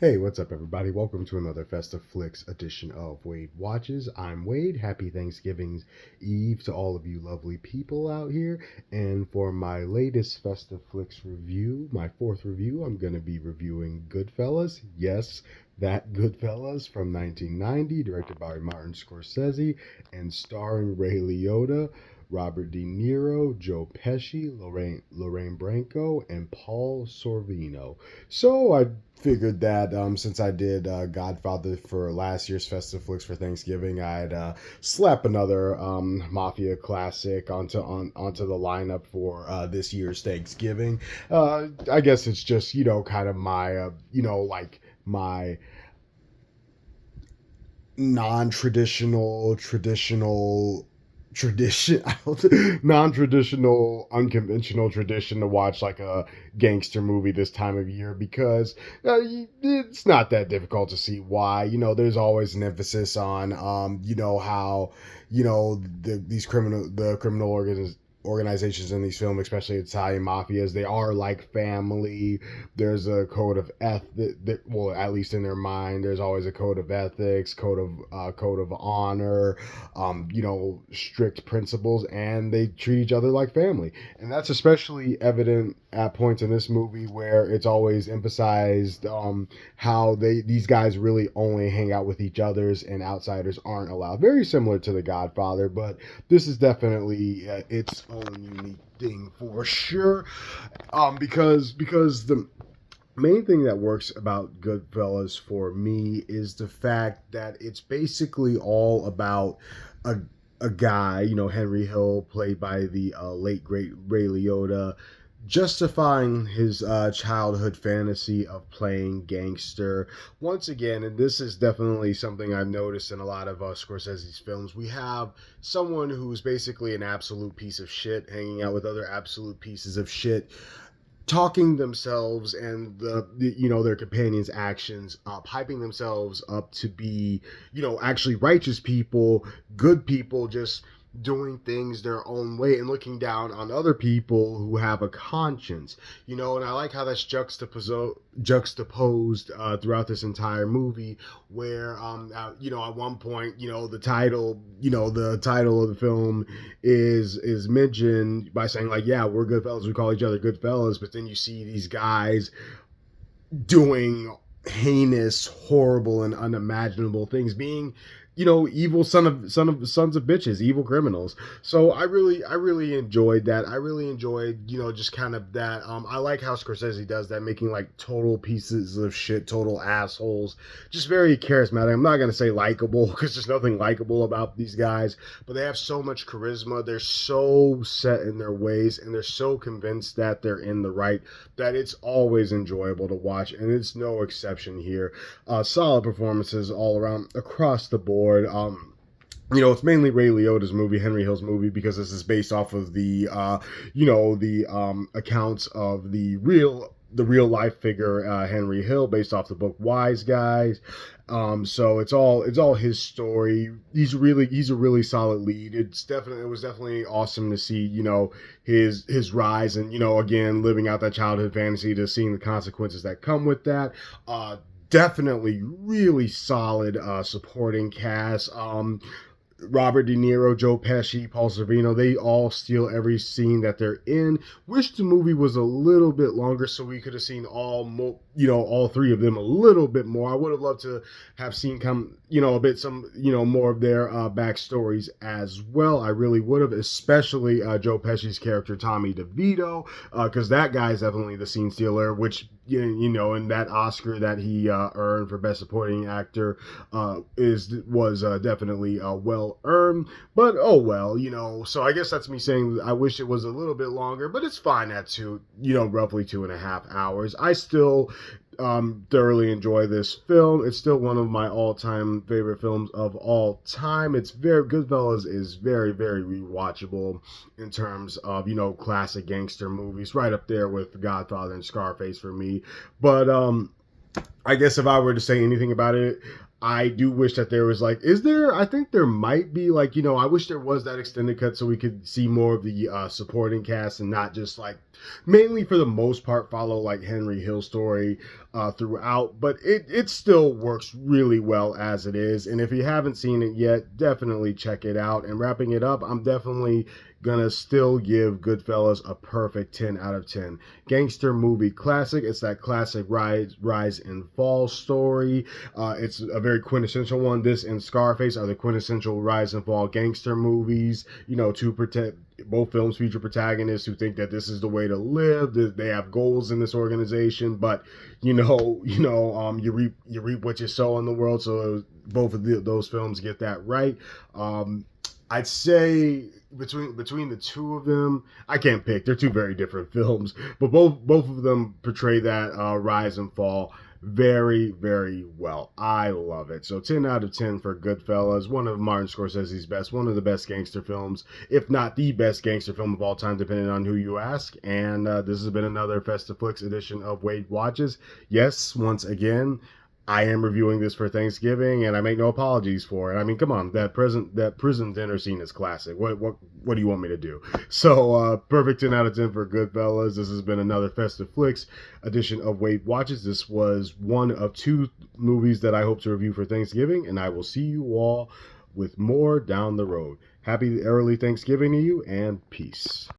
Hey, what's up, everybody? Welcome to another Festive Flicks edition of Wade Watches. I'm Wade. Happy Thanksgiving Eve to all of you lovely people out here. And for my latest Festive Flicks review, my fourth review, I'm going to be reviewing Goodfellas. Yes, that Goodfellas from 1990, directed by Martin Scorsese and starring Ray Liotta, Robert De Niro, Joe Pesci, Lorraine Branco, and Paul Sorvino. So I figured that since I did Godfather for last year's Festive Flicks for Thanksgiving, I'd slap another Mafia classic onto the lineup for this year's Thanksgiving. I guess it's just kind of my like my non-traditional tradition non-traditional unconventional tradition to watch like a gangster movie this time of year because it's not that difficult to see why. There's always an emphasis on how these criminal organizations in these films, especially Italian mafias, they are like family. There's a code of ethic, well, at least in their mind, there's always a code of ethics, code of honor, strict principles, and they treat each other like family. And that's especially evident at points in this movie where it's always emphasized how these guys really only hang out with each others and outsiders aren't allowed. Very similar to The Godfather, but this is definitely its own unique thing for sure. Because the main thing that works about Goodfellas for me is the fact that it's basically all about a a guy, Henry Hill, played by the late great Ray Liotta, justifying his childhood fantasy of playing gangster once again. And this is definitely something I've noticed in a lot of Scorsese's films. We have someone who's basically an absolute piece of shit hanging out with other absolute pieces of shit, talking themselves and their companions' actions up, hyping themselves up to be actually righteous people, good people, just doing things their own way and looking down on other people who have a conscience. And I like how that's juxtaposed throughout this entire movie, where at one point, the title of the film is mentioned by saying, like, yeah, we're good fellas, we call each other good fellas, but then you see these guys doing heinous, horrible, and unimaginable things, being evil sons of bitches, evil criminals. So I really enjoyed that. I really enjoyed just kind of that. I like how Scorsese does that, making like total pieces of shit, total assholes, just very charismatic. I'm not gonna say likable because there's nothing likable about these guys, but they have so much charisma. They're so set in their ways, and they're so convinced that they're in the right, that it's always enjoyable to watch, and it's no exception here. Solid performances all around across the board. It's mainly Ray Liotta's movie, Henry Hill's movie, because this is based off of the accounts of the real life figure Henry Hill, based off the book Wise Guys. So it's all his story. He's a really solid lead. It was definitely awesome to see his rise, and again, living out that childhood fantasy, to seeing the consequences that come with that. Definitely really solid supporting cast. Robert De Niro, Joe Pesci, Paul Sorvino, they all steal every scene that they're in. Wish the movie was a little bit longer so we could have seen all three of them a little bit more. I would have loved to have seen more of their backstories as well. I really would have, especially Joe Pesci's character Tommy DeVito, because that guy's definitely the scene stealer, which and that Oscar that he earned for Best Supporting Actor was definitely well earned. But oh well, So I guess that's me saying I wish it was a little bit longer, but it's fine at roughly 2.5 hours. I still thoroughly enjoy this film. It's still one of my all-time favorite films of all time. It's very Goodfellas is very, very rewatchable in terms of classic gangster movies, right up there with Godfather and Scarface for me. But I guess if I were to say anything about it, I do wish that there was like, I think there might be like, I wish there was that extended cut so we could see more of the supporting cast and not just like, mainly for the most part, follow like Henry Hill's story. throughout, but it still works really well as it is. And if you haven't seen it yet, definitely check it out. And wrapping it up, I'm definitely gonna still give Goodfellas a perfect 10 out of 10. Gangster movie classic. It's that classic rise and fall story. It's a very quintessential one. This and Scarface are the quintessential rise and fall gangster movies. You know, to protect, both films feature protagonists who think that this is the way to live. That they have goals in this organization, but you reap what you sow in the world. So both of those films get that right. I'd say between the two of them, I can't pick. They're two very different films, but both of them portray that rise and fall very, very well. I love it. So 10 out of 10 for Goodfellas, one of Martin Scorsese's best, one of the best gangster films, if not the best gangster film of all time, depending on who you ask. And this has been another Festive Flicks edition of Wade Watches. Yes, once again, I am reviewing this for Thanksgiving, and I make no apologies for it. I mean, come on, that prison dinner scene is classic. What do you want me to do? So, perfect 10 out of 10 for Goodfellas. This has been another Festive Flicks edition of Wade Watches. This was one of two movies that I hope to review for Thanksgiving, and I will see you all with more down the road. Happy early Thanksgiving to you, and peace.